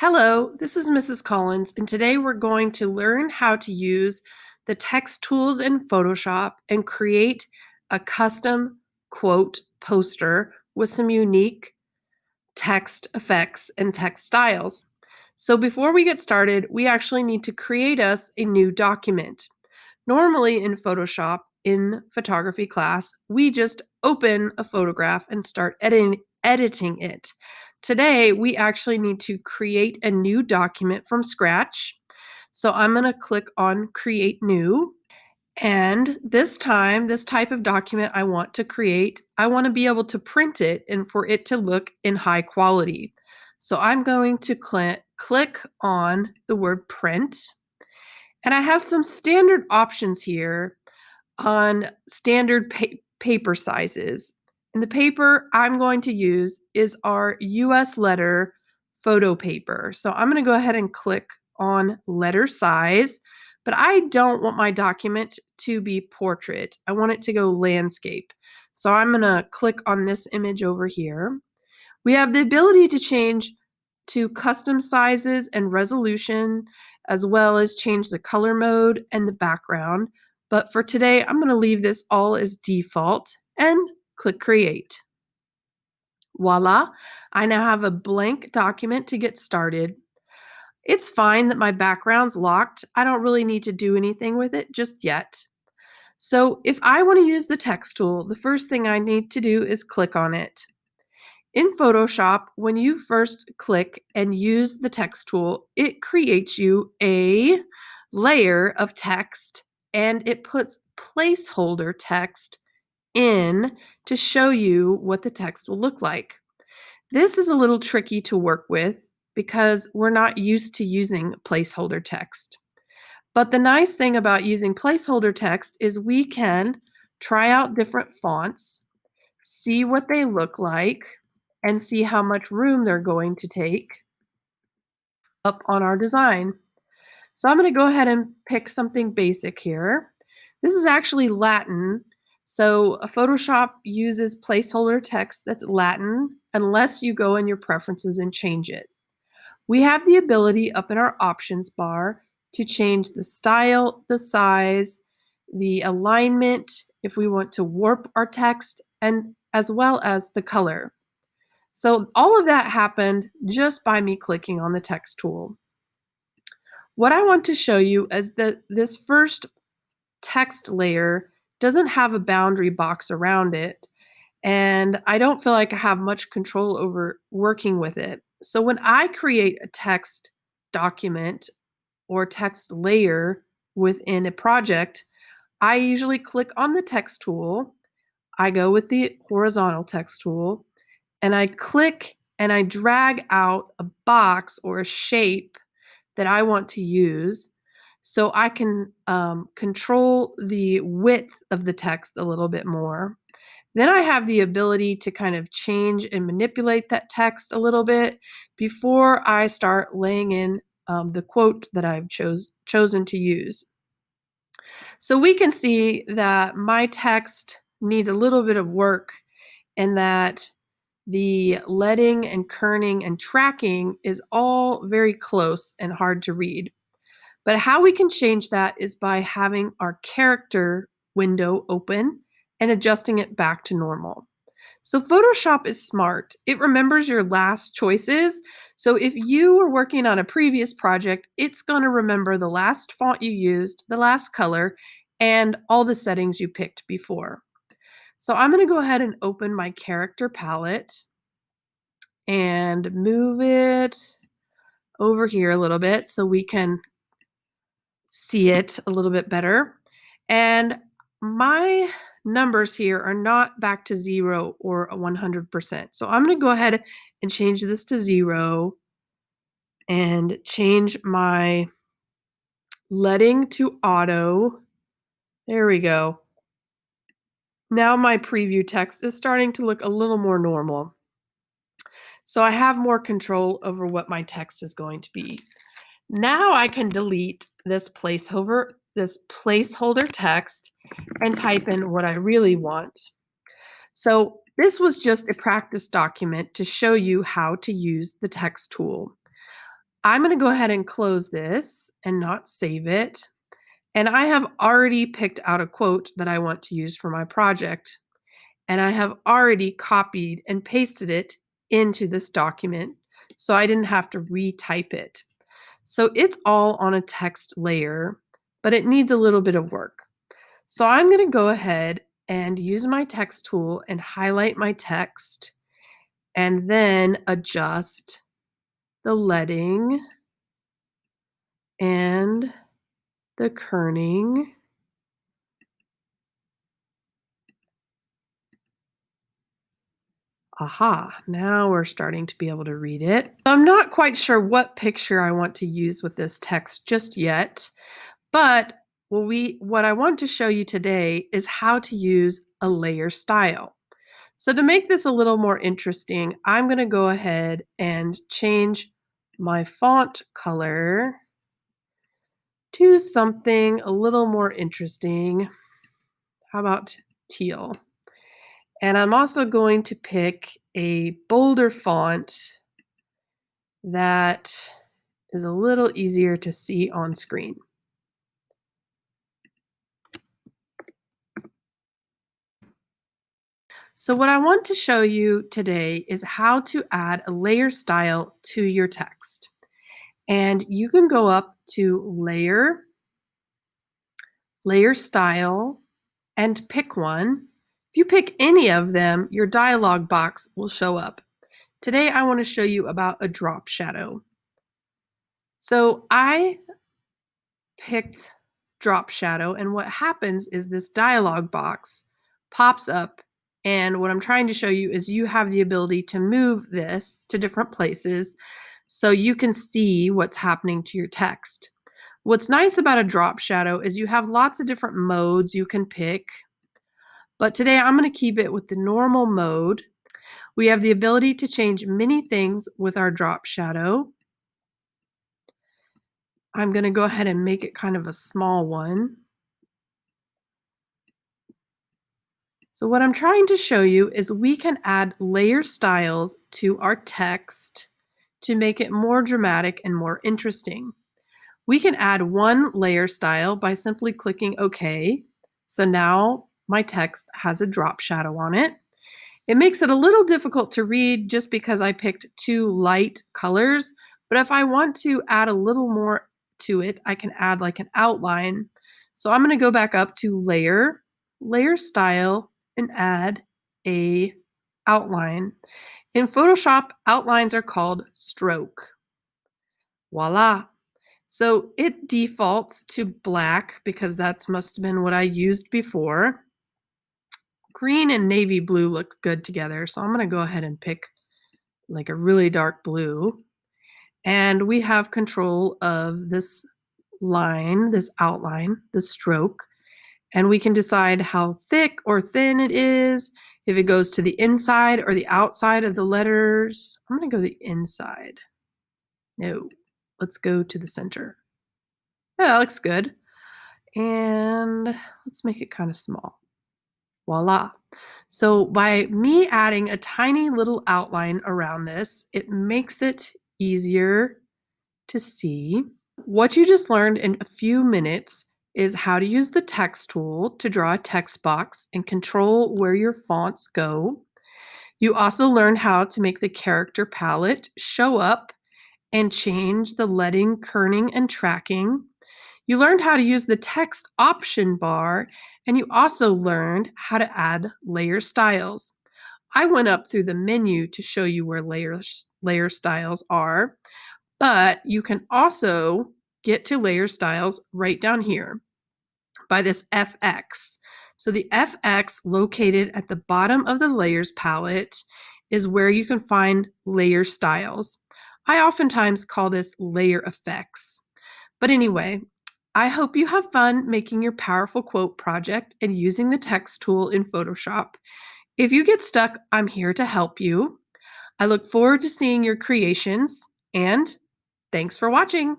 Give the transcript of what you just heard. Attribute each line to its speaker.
Speaker 1: Hello, this is Mrs. Collins, and today we're going to learn how to use the text tools in Photoshop and create a custom quote poster with some unique text effects and text styles. So before we get started, we actually need to create us a new document. Normally in Photoshop, in photography class, we just open a photograph and start editing it. Today, we actually need to create a new document from scratch. So I'm going to click on Create New. And this time, this type of document I want to create, I want to be able to print it and for it to look in high quality. So I'm going to click on the word Print. And I have some standard options here on standard paper sizes. And the paper I'm going to use is our US letter photo paper. So I'm going to go ahead and click on letter size, but I don't want my document to be portrait. I want it to go landscape. So I'm going to click on this image over here. We have the ability to change to custom sizes and resolution, as well as change the color mode and the background. But for today, I'm going to leave this all as default and click Create. Voila, I now have a blank document to get started. It's fine that my background's locked. I don't really need to do anything with it just yet. So if I want to use the text tool, the first thing I need to do is click on it. In Photoshop, when you first click and use the text tool, it creates you a layer of text and it puts placeholder text in to show you what the text will look like. This is a little tricky to work with because we're not used to using placeholder text. But the nice thing about using placeholder text is we can try out different fonts, see what they look like, and see how much room they're going to take up on our design. So I'm going to go ahead and pick something basic here. This is actually Latin. So Photoshop uses placeholder text that's Latin unless you go in your preferences and change it. We have the ability up in our options bar to change the style, the size, the alignment, if we want to warp our text, and as well as the color. So all of that happened just by me clicking on the text tool. What I want to show you is that this first text layer doesn't have a boundary box around it, and I don't feel like I have much control over working with it. So when I create a text document or text layer within a project, I usually click on the text tool. I go with the horizontal text tool, and I click and I drag out a box or a shape that I want to use so I can control the width of the text a little bit more. Then I have the ability to kind of change and manipulate that text a little bit before I start laying in the quote that I've chosen to use. So we can see that my text needs a little bit of work and that the leading and kerning and tracking is all very close and hard to read. But how we can change that is by having our character window open and adjusting it back to normal. So Photoshop is smart. It remembers your last choices. So if you were working on a previous project, it's going to remember the last font you used, the last color, and all the settings you picked before. So I'm going to go ahead and open my character palette and move it over here a little bit so we can see it a little bit better. And my numbers here are not back to 0 or 100%. So I'm going to go ahead and change this to 0 and change my leading to auto. There we go. Now my preview text is starting to look a little more normal. So I have more control over what my text is going to be. Now I can delete this placeholder text and type in what I really want. So this was just a practice document to show you how to use the text tool. I'm going to go ahead and close this and not save it. And I have already picked out a quote that I want to use for my project. And I have already copied and pasted it into this document, so I didn't have to retype it. So it's all on a text layer, but it needs a little bit of work. So I'm going to go ahead and use my text tool and highlight my text and then adjust the leading and the kerning. Aha, now we're starting to be able to read it. I'm not quite sure what picture I want to use with this text just yet, but what I want to show you today is how to use a layer style. So to make this a little more interesting, I'm going to go ahead and change my font color to something a little more interesting. How about teal? And I'm also going to pick a bolder font that is a little easier to see on screen. So what I want to show you today is how to add a layer style to your text. And you can go up to Layer, Layer Style, and pick one. If you pick any of them, your dialog box will show up. Today I want to show you about a drop shadow. So I picked drop shadow, and what happens is this dialog box pops up, and what I'm trying to show you is you have the ability to move this to different places so you can see what's happening to your text. What's nice about a drop shadow is you have lots of different modes you can pick, but today I'm going to keep it with the normal mode. We have the ability to change many things with our drop shadow. I'm going to go ahead and make it kind of a small one. So what I'm trying to show you is we can add layer styles to our text to make it more dramatic and more interesting. We can add one layer style by simply clicking OK. So now my text has a drop shadow on it. It makes it a little difficult to read just because I picked two light colors, but if I want to add a little more to it, I can add like an outline. So I'm going to go back up to Layer, Layer Style, and add a outline. In Photoshop, outlines are called stroke. Voila. So it defaults to black because that must have been what I used before. Green and navy blue look good together, so I'm going to go ahead and pick like a really dark blue. And we have control of this line, this outline, the stroke, and we can decide how thick or thin it is, if it goes to the inside or the outside of the letters. I'm going to go the inside. No, let's go to the center. Yeah, that looks good. And let's make it kind of small. Voila. So by me adding a tiny little outline around this, it makes it easier to see. What you just learned in a few minutes is how to use the text tool to draw a text box and control where your fonts go. You also learned how to make the character palette show up and change the leading, kerning, and tracking. You learned how to use the text option bar, and you also learned how to add layer styles. I went up through the menu to show you where layer styles are, but you can also get to layer styles right down here by this FX. So the FX located at the bottom of the layers palette is where you can find layer styles. I oftentimes call this layer effects. But anyway, I hope you have fun making your powerful quote project and using the text tool in Photoshop. If you get stuck, I'm here to help you. I look forward to seeing your creations, and thanks for watching.